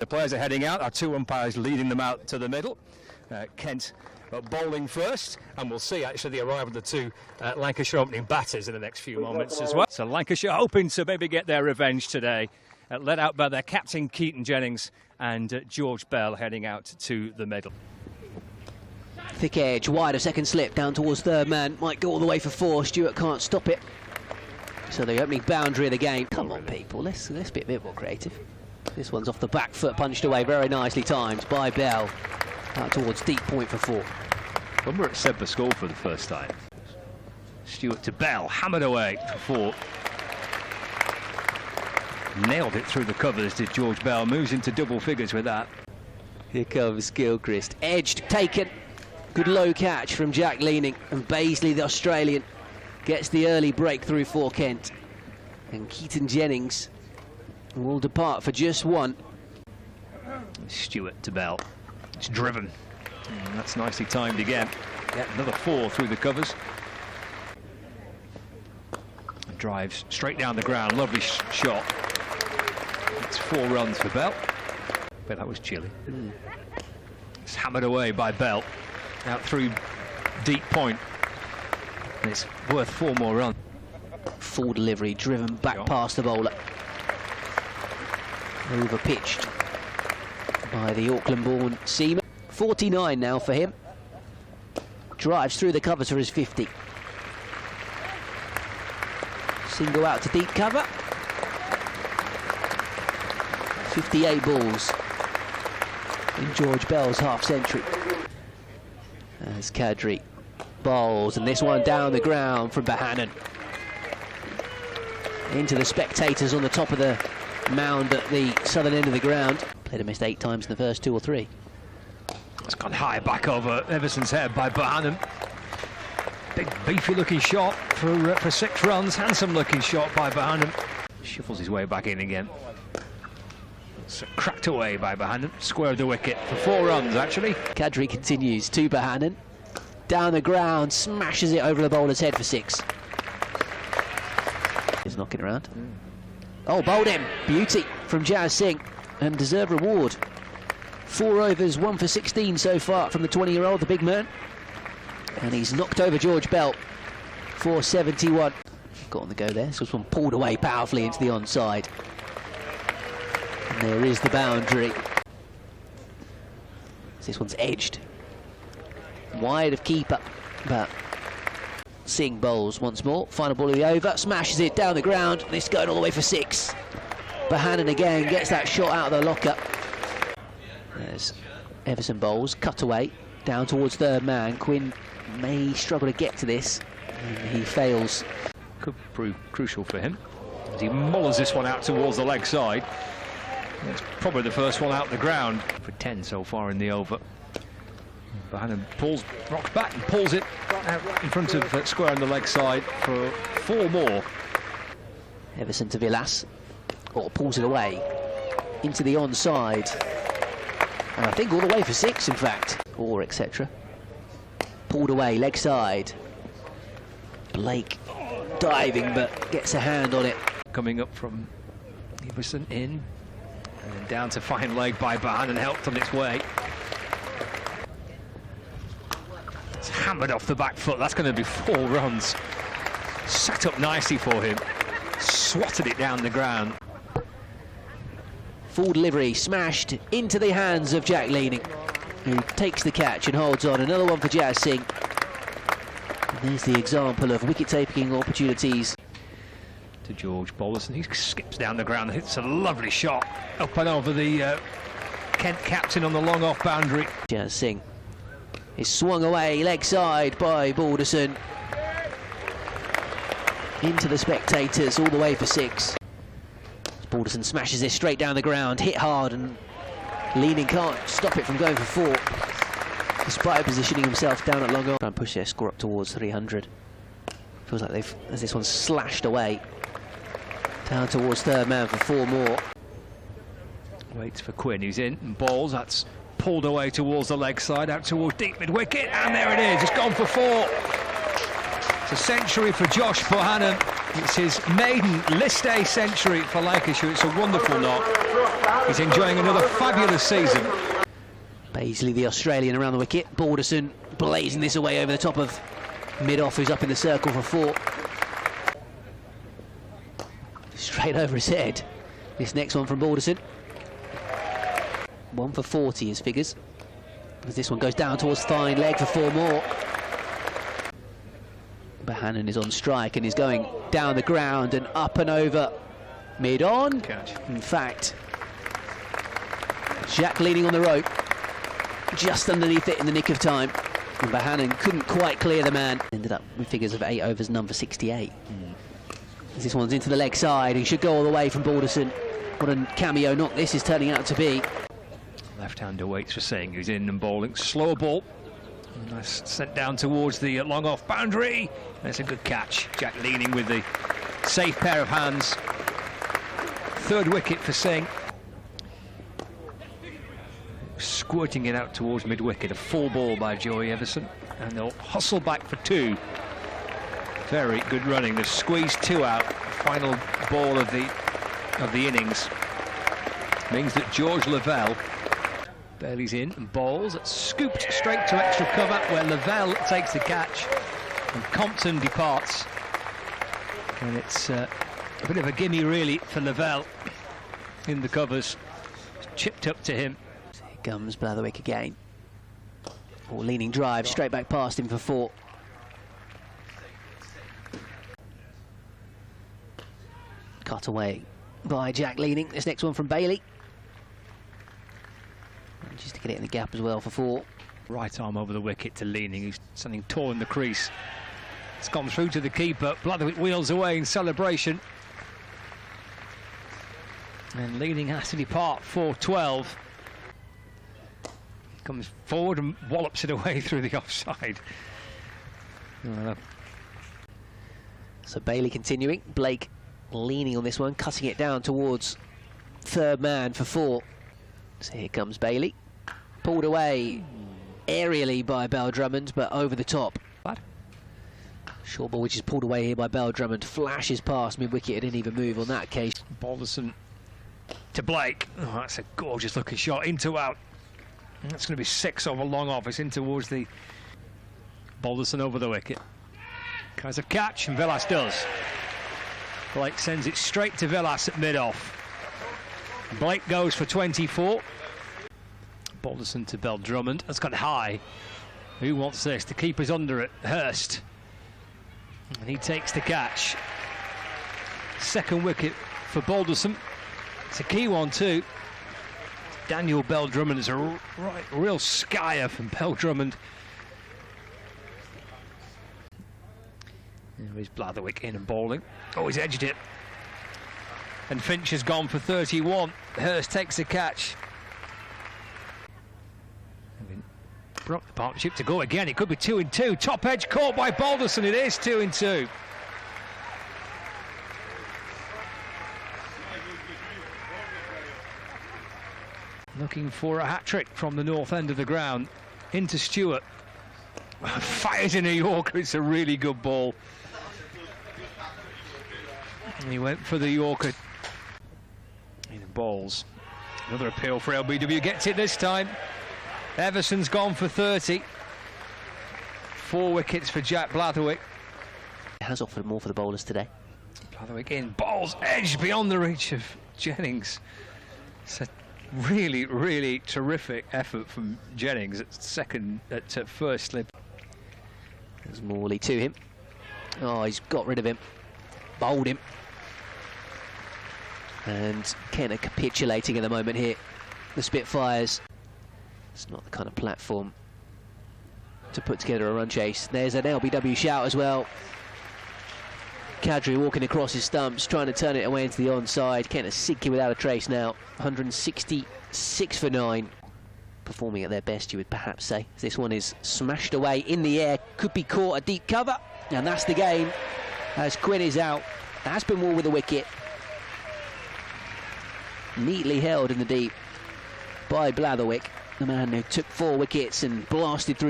The players are heading out, our two umpires leading them out to the middle. Kent bowling first, and we'll see actually the arrival of the two Lancashire opening batters in the next few moments as well. So Lancashire hoping to maybe get their revenge today, led out by their captain Keaton Jennings and George Bell heading out to the middle. Thick edge, wide of second slip, down towards third man, might go all the way for four. Stewart can't stop it. So the opening boundary of the game. Come on, people, let's be a bit more creative. This one's off the back foot, punched away, very nicely timed by Bell. Out towards deep point for four. When we're at Sedbergh score for the first time. Stewart to Bell, hammered away for four. Nailed it through the covers, did George Bell. Moves into double figures with that. Here comes Gilchrist, edged, taken. Good low catch from Jack Leaning, and Baisley, the Australian, gets the early breakthrough for Kent. And Keaton Jennings will depart for just one. Stewart to Bell. It's driven. And that's nicely timed again. Yeah, another four through the covers. Drives straight down the ground. Lovely shot. It's 4 runs for Bell. But that was chilly. It's hammered away by Bell. Out through deep point. And it's worth 4 more runs. Full delivery, driven back past the bowler. Over pitched by the Auckland-born seaman. 49 now for him. Drives through the covers for his 50. Single out to deep cover. 58 balls in George Bell's half-century. As Kadri bowls, and this one down the ground from Bohannon. Into the spectators on the top of the mound at the southern end of the ground. Played a missed 8 times in the first 2 or 3. It's gone high back over Everson's head by Bohannon. Big beefy looking shot for 6 runs. Handsome looking shot by Bohannon. Shuffles his way back in again. It's cracked away by Bohannon. Squared the wicket for 4 runs actually. Kadri continues to Bohannon. Down the ground, smashes it over the bowler's head for 6. He's knocking around. Oh, bowled him. Beauty from Jazz Singh, and deserved reward. 4 overs, 1 for 16 so far from the 20-year-old, the big man. And he's knocked over George Bell for 71. Got on the go there. This one pulled away powerfully into the onside. And there is the boundary. This one's edged. Wide of keeper, but Singh bowls once more. Final ball of the over, smashes it down the ground. This going all the way for 6. Bohannon again gets that shot out of the locker. There's Everson bowls, cut away, down towards third man. Quinn may struggle to get to this. He fails. Could prove crucial for him as he mullers this one out towards the leg side. It's probably the first one out the ground for 10 so far in the over. Bohannon rocks back and pulls it out in front of square on the leg side for 4 more. Everson to Villas, or pulls it away into the onside. And I think all the way for 6, in fact, or etc. Pulled away, leg side. Blake diving, but gets a hand on it. Coming up from Everson in, and then down to fine leg by Bohannon, helped on its way. It's hammered off the back foot. That's going to be 4 runs. Sat up nicely for him. Swatted it down the ground. Full delivery, smashed into the hands of Jack Leaning, who takes the catch and holds on. Another one for Jazz Singh. And there's the example of wicket-taking opportunities. To George Bolison, he skips down the ground, hits a lovely shot up and over the Kent captain on the long off boundary. Jazz Singh is swung away, leg side by Balderson. Into the spectators, all the way for 6. Balderson smashes this straight down the ground, hit hard, and Leaning can't stop it from going for 4. Despite positioning himself down at long on. Try and push their score up towards 300. Feels like they've, as this one's slashed away. Down towards third man for 4 more. Waits for Quinn, who's in and bowls. That's pulled away towards the leg side, out towards deep mid-wicket, and there it is. It's gone for 4. It's a century for Josh Bohannon. It's his maiden List A century for Lancashire. It's a wonderful knock. He's enjoying another fabulous season. Paisley, the Australian, around the wicket. Balderson blazing this away over the top of mid-off, who's up in the circle for 4. Straight over his head. This next one from Balderson. 1 for 40 his figures. As this one goes down towards fine leg for 4 more. Bohannon is on strike and is going down the ground and up and over mid-on. Catch. In fact, Jack leaning on the rope, just underneath it in the nick of time. And Bohannon couldn't quite clear the man. Ended up with figures of 8 overs, number 68. This one's into the leg side. He should go all the way from Balderson. What a cameo knock this is turning out to be. Left-hander waits for Singh, who's in and bowling. Slow ball. Nice, sent down towards the long off boundary. That's a good catch. Jack leaning with the safe pair of hands. 3rd wicket for Singh. Squirting it out towards mid-wicket. A full ball by Joey Everson. And they'll hustle back for 2. Very good running. They've squeezed 2 out. Final ball of the innings means that George Lavelle, Bailey's in and bowls. It's scooped straight to extra cover where Lavelle takes the catch and Compton departs. And it's a bit of a gimme really for Lavelle in the covers. Chipped up to him. Here comes Blatherwick again. Leaning drive straight back past him for 4. Cut away by Jack leaning. This next one from Bailey. Just to get it in the gap as well for 4. Right arm over the wicket to Leaning, who's something tall in the crease. It's gone through to the keeper. Blatherwick wheels away in celebration. And Leaning has to depart for 12. Comes forward and wallops it away through the offside. So Bailey continuing. Blake leaning on this one, cutting it down towards 3rd man for 4. So here comes Bailey. Pulled away aerially by Bell Drummond, but over the top. What? Short ball which is pulled away here by Bell Drummond. Flashes past mid-wicket. It didn't even move on that case. Balderson to Blake. Oh, that's a gorgeous looking shot. Into out. That's going to be 6 over long off. It's in towards the Balderson over the wicket. Tries a catch and Villas does. Blake sends it straight to Villas at mid-off. Blake goes for 24. Balderson to Bell Drummond. That's gone high. Who wants this? The keeper's under it. Hurst. And he takes the catch. 2nd wicket for Balderson. It's a key one too. Daniel Bell Drummond is a real skier from Bell Drummond. There is Blatherwick in and bowling. Oh, he's edged it. And Finch has gone for 31. Hurst takes the catch. Broke the partnership to go again. It could be 2 and 2. Top edge caught by Balderson. It is 2 and 2. Looking for a hat-trick from the north end of the ground. Into Stewart. Fires in a Yorker. It's a really good ball. And he went for the Yorker. In balls. Another appeal for LBW. Gets it this time. Everson's gone for 30. 4 wickets for Jack Blatherwick. Has offered more for the bowlers today. Blatherwick in. Balls edged beyond the reach of Jennings. It's a really, really terrific effort from Jennings at first slip. There's Morley to him. Oh, he's got rid of him. Bowled him. And Kenner capitulating at the moment here. The Spitfires. It's not the kind of platform to put together a run chase. There's an LBW shout as well. Kadri walking across his stumps, trying to turn it away into the onside. Kenner sinking without a trace now. 166 for 9. Performing at their best, you would perhaps say. This one is smashed away in the air. Could be caught at deep cover. And that's the game. As Quinn is out. Aspinwall with a wicket. Neatly held in the deep by Blatherwick, the man who took 4 wickets and blasted through